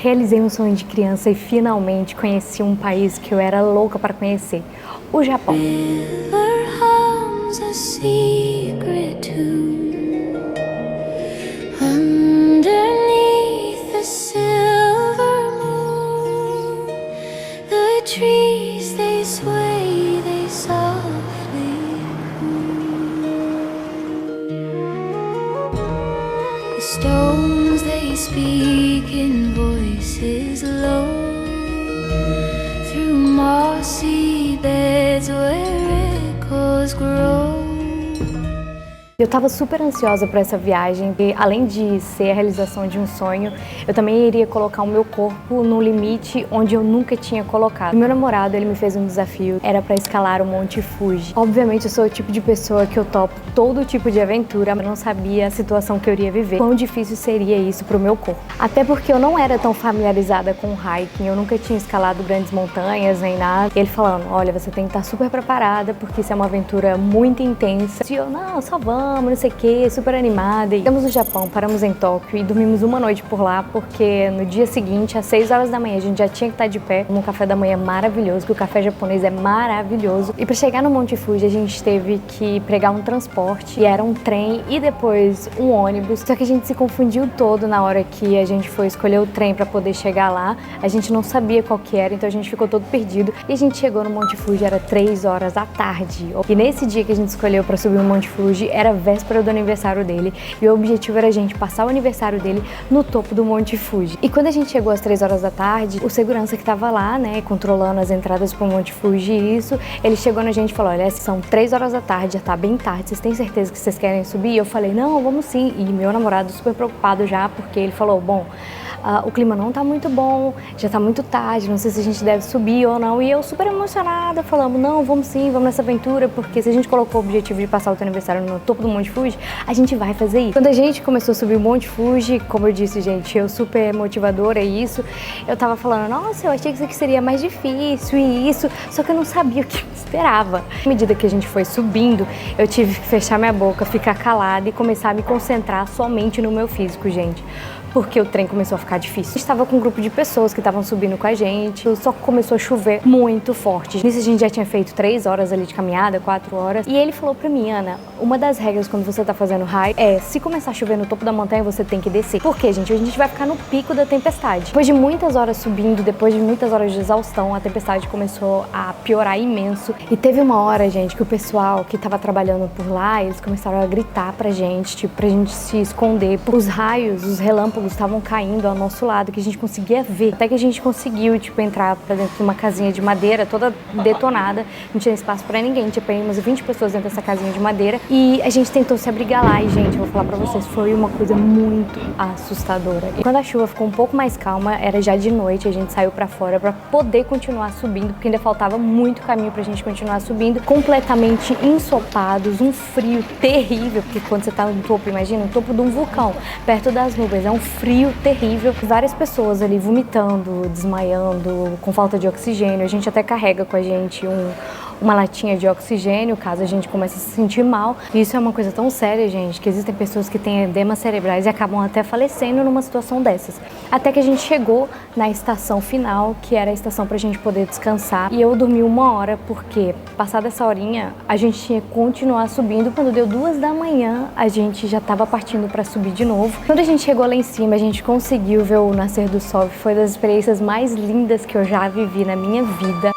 Realizei um sonho de criança e finalmente conheci um país que eu era louca para conhecer, o Japão. Stones they speak in voices low through mossy beds where echoes grow. Eu estava super ansiosa para essa viagem e, além de ser a realização de um sonho, eu também iria colocar o meu corpo no limite onde eu nunca tinha colocado. O meu namorado, ele me fez um desafio, era para escalar o Monte Fuji. Obviamente eu sou o tipo de pessoa que eu topo todo tipo de aventura, mas não sabia a situação que eu iria viver, quão difícil seria isso pro meu corpo. Até porque eu não era tão familiarizada com o hiking, eu nunca tinha escalado grandes montanhas nem nada. E ele falando, olha, você tem que estar super preparada porque isso é uma aventura muito intensa. E eu, não, só vamos, não sei o que, super animada. E chegamos no Japão, paramos em Tóquio e dormimos uma noite por lá, porque no dia seguinte, às 6 horas da manhã, a gente já tinha que estar de pé, um café da manhã maravilhoso, que o café japonês é maravilhoso. E para chegar no Monte Fuji, a gente teve que pregar um transporte, e era um trem e depois um ônibus. Só que a gente se confundiu todo na hora que a gente foi escolher o trem para poder chegar lá. A gente não sabia qual que era, então a gente ficou todo perdido. E a gente chegou no Monte Fuji, era 3 horas da tarde. E nesse dia que a gente escolheu para subir o Monte Fuji, era véspera do aniversário dele, e o objetivo era a gente passar o aniversário dele no topo do Monte Fuji. E quando a gente chegou às 3 horas da tarde, o segurança que tava lá, né, controlando as entradas pro Monte Fuji, ele chegou na gente e falou, olha, são 3 horas da tarde, já tá bem tarde, vocês têm certeza que vocês querem subir? E eu falei, não, vamos sim. E meu namorado super preocupado já, porque ele falou, bom, o clima não tá muito bom, já tá muito tarde, não sei se a gente deve subir ou não. E eu super emocionada, falando, não, vamos sim, vamos nessa aventura, porque se a gente colocou o objetivo de passar o teu aniversário no topo do Monte Fuji, a gente vai fazer isso. Quando a gente começou a subir o Monte Fuji, como eu disse, gente, eu super motivadora e isso, eu tava falando, nossa, eu achei que isso aqui seria mais difícil e isso, só que eu não sabia o que eu esperava. À medida que a gente foi subindo, eu tive que fechar minha boca, ficar calada e começar a me concentrar somente no meu físico, gente. Porque o trem começou a ficar difícil. A gente estava com um grupo de pessoas que estavam subindo com a gente, só que começou a chover muito forte. Nisso a gente já tinha feito 3 horas ali de caminhada, 4 horas. E ele falou pra mim, Ana, uma das regras quando você tá fazendo hike é, se começar a chover no topo da montanha, você tem que descer. Por quê, gente? A gente vai ficar no pico da tempestade. Depois de muitas horas subindo, depois de muitas horas de exaustão, a tempestade começou a piorar imenso. E teve uma hora, gente, que o pessoal que tava trabalhando por lá, eles começaram a gritar pra gente, tipo, pra gente se esconder. Os raios, os relâmpagos estavam caindo ao nosso lado, que a gente conseguia ver. Até que a gente conseguiu, tipo, entrar pra dentro de uma casinha de madeira toda detonada. Não tinha espaço pra ninguém, tinha umas 20 pessoas dentro dessa casinha de madeira. E a gente tentou se abrigar lá. E, gente, eu vou falar pra vocês, foi uma coisa muito assustadora. E quando a chuva ficou um pouco mais calma, era já de noite, a gente saiu pra fora pra poder continuar subindo, porque ainda faltava muito caminho pra gente continuar subindo. Completamente ensopados, um frio terrível, porque quando você tá no topo, imagina, no topo de um vulcão, perto das nuvens, é um frio terrível. Várias pessoas ali vomitando, desmaiando, com falta de oxigênio. A gente até carrega com a gente uma latinha de oxigênio, caso a gente comece a se sentir mal. E isso é uma coisa tão séria, gente, que existem pessoas que têm edemas cerebrais e acabam até falecendo numa situação dessas. Até que a gente chegou na estação final, que era a estação pra gente poder descansar. E eu dormi 1 hora, porque passada essa horinha, a gente tinha que continuar subindo. Quando deu 2 da manhã, a gente já tava partindo pra subir de novo. Quando a gente chegou lá em cima, a gente conseguiu ver o nascer do sol. Foi das experiências mais lindas que eu já vivi na minha vida.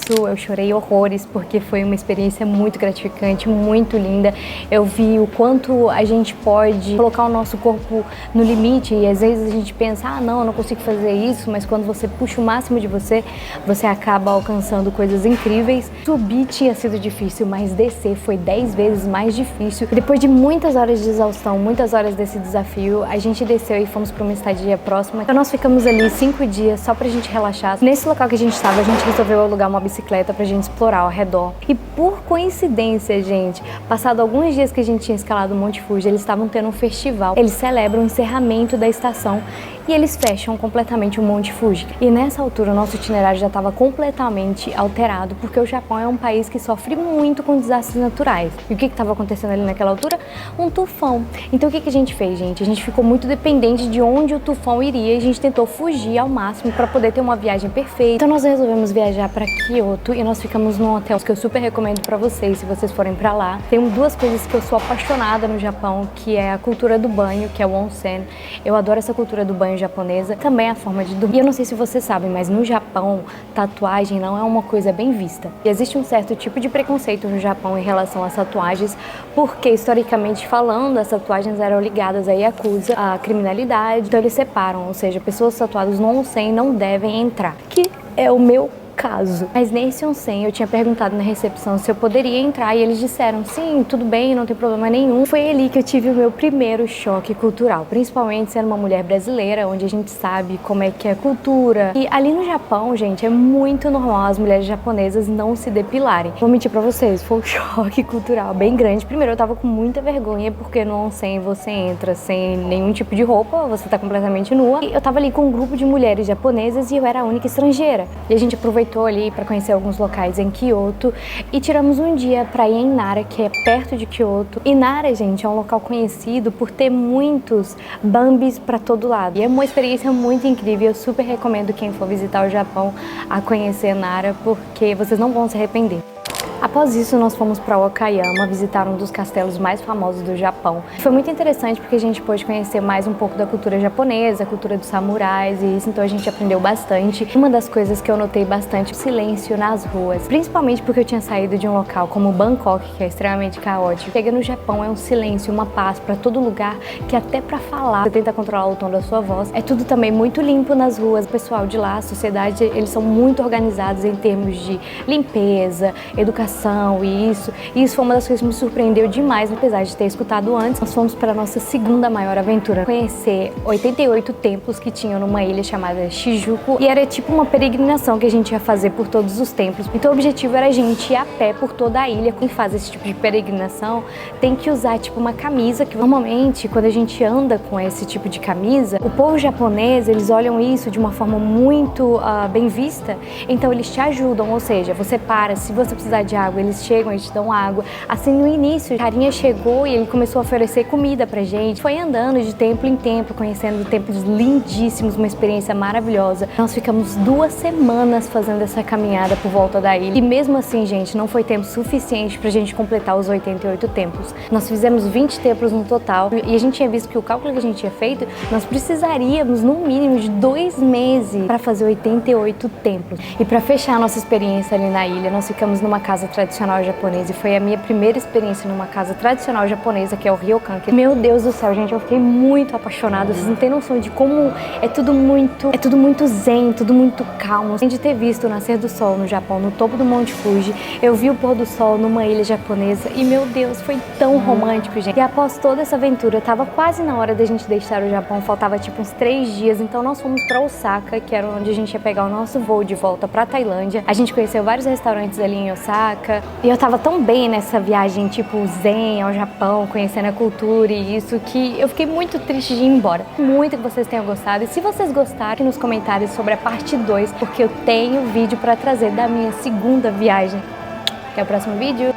Eu chorei horrores porque foi uma experiência muito gratificante, muito linda. Eu vi o quanto a gente pode colocar o nosso corpo no limite e às vezes a gente pensa, ah não, eu não consigo fazer isso, mas quando você puxa o máximo de você, você acaba alcançando coisas incríveis. Subir tinha sido difícil, mas descer foi 10 vezes mais difícil. Depois de muitas horas de exaustão, muitas horas desse desafio, a gente desceu e fomos para uma estadia próxima. Então nós ficamos ali 5 dias só pra gente relaxar. Nesse local que a gente estava, a gente resolveu alugar uma bicicleta bicicleta pra gente explorar ao redor. E por coincidência, gente, passado alguns dias que a gente tinha escalado o Monte Fuji, eles estavam tendo um festival. Eles celebram o encerramento da estação e eles fecham completamente o Monte Fuji. E nessa altura o nosso itinerário já estava completamente alterado, porque o Japão é um país que sofre muito com desastres naturais. E o que estava acontecendo ali naquela altura? Um tufão. Então o que a gente fez, gente? A gente ficou muito dependente de onde o tufão iria e a gente tentou fugir ao máximo para poder ter uma viagem perfeita. Então nós resolvemos viajar para Kyoto e nós ficamos num hotel que eu super recomendo para vocês, se vocês forem para lá. Tem duas coisas que eu sou apaixonada no Japão, que é a cultura do banho, que é o onsen. Eu adoro essa cultura do banho japonesa, também a forma de dormir. E eu não sei se vocês sabem, mas no Japão, tatuagem não é uma coisa bem vista. E existe um certo tipo de preconceito no Japão em relação às tatuagens, porque historicamente falando, as tatuagens eram ligadas a yakuza, a criminalidade. Então eles separam, ou seja, pessoas tatuadas no onsen não devem entrar, que é o meu caso. Mas nesse onsen eu tinha perguntado na recepção se eu poderia entrar e eles disseram sim, tudo bem, não tem problema nenhum. Foi ali que eu tive o meu primeiro choque cultural, principalmente sendo uma mulher brasileira, onde a gente sabe como é que é a cultura. E ali no Japão, gente, é muito normal as mulheres japonesas não se depilarem. Vou mentir pra vocês, foi um choque cultural bem grande. Primeiro eu tava com muita vergonha, porque no onsen você entra sem nenhum tipo de roupa, você tá completamente nua. E eu tava ali com um grupo de mulheres japonesas e eu era a única estrangeira. E a gente aproveitou ali para conhecer alguns locais em Kyoto e tiramos um dia para ir em Nara, que é perto de Kyoto. E Nara, gente, é um local conhecido por ter muitos bambis para todo lado. E é uma experiência muito incrível, eu super recomendo quem for visitar o Japão a conhecer Nara, porque vocês não vão se arrepender. Após isso, nós fomos para Wakayama, visitar um dos castelos mais famosos do Japão. Foi muito interessante porque a gente pôde conhecer mais um pouco da cultura japonesa, a cultura dos samurais e isso, então a gente aprendeu bastante. Uma das coisas que eu notei bastante, o silêncio nas ruas, principalmente porque eu tinha saído de um local como Bangkok, que é extremamente caótico. Chega no Japão, é um silêncio, uma paz para todo lugar, que até para falar, você tenta controlar o tom da sua voz. É tudo também muito limpo nas ruas. O pessoal de lá, a sociedade, eles são muito organizados em termos de limpeza, educação e isso foi uma das coisas que me surpreendeu demais, apesar de ter escutado antes. Nós fomos para a nossa segunda maior aventura, conhecer 88 templos que tinham numa ilha chamada Shijuku, e era tipo uma peregrinação que a gente ia fazer por todos os templos. Então o objetivo era a gente ir a pé por toda a ilha. Quem faz esse tipo de peregrinação tem que usar tipo uma camisa, que normalmente quando a gente anda com esse tipo de camisa, o povo japonês, eles olham isso de uma forma muito bem vista, então eles te ajudam, ou seja, você para, se você precisar de água, eles chegam e te dão água. Assim, no início, o carinha chegou e ele começou a oferecer comida pra gente. Foi andando de templo em templo, conhecendo templos lindíssimos, uma experiência maravilhosa. Nós ficamos 2 semanas fazendo essa caminhada por volta da ilha. E mesmo assim, gente, não foi tempo suficiente pra gente completar os 88 templos. Nós fizemos 20 templos no total e a gente tinha visto que o cálculo que a gente tinha feito, nós precisaríamos no mínimo de 2 meses para fazer 88 templos. E para fechar a nossa experiência ali na ilha, nós ficamos numa casa tradicional japonesa e foi a minha primeira experiência numa casa tradicional japonesa, que é o Ryokan. Meu Deus do céu, gente, eu fiquei muito apaixonada. Vocês não têm noção de como é tudo muito zen, tudo muito calmo. Além de ter visto o nascer do sol no Japão, no topo do Monte Fuji, eu vi o pôr do sol numa ilha japonesa e, meu Deus, foi tão romântico, gente. E após toda essa aventura, tava quase na hora da gente deixar o Japão, faltava tipo uns 3 dias, então nós fomos para Osaka, que era onde a gente ia pegar o nosso voo de volta para Tailândia. A gente conheceu vários restaurantes ali em Osaka e eu tava tão bem nessa viagem tipo zen ao Japão, conhecendo a cultura e isso, que eu fiquei muito triste de ir embora. Muito que vocês tenham gostado, e se vocês gostarem, nos comentários sobre a parte 2, porque eu tenho vídeo para trazer da minha segunda viagem. Até o próximo vídeo!